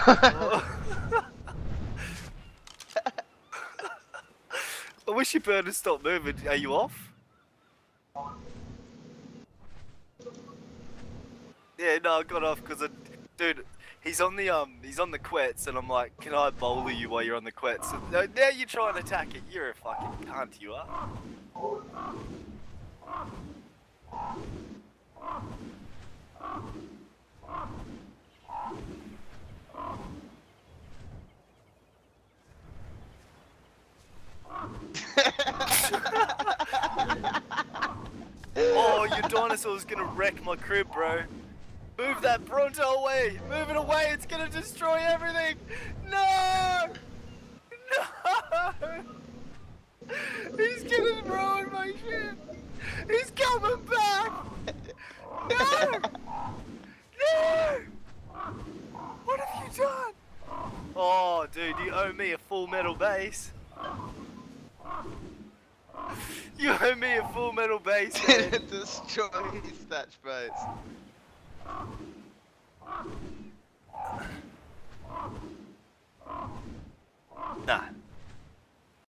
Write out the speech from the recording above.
I wish your bird had stopped moving. Are you off? Yeah, no, I got off because, dude, he's on the quets, and I'm like, can I bowl you while you're on the quets? And now you try and attack it. You're a fucking cunt, you are. Oh, your dinosaur's gonna wreck my crib, bro. Move that Bronto away! Move it away! It's gonna destroy everything! No! No! He's gonna ruin my shit! He's coming back! No! No! What have you done? Oh, dude, you owe me a full metal base. You owe me a full metal base, man. Destroy his thatch base.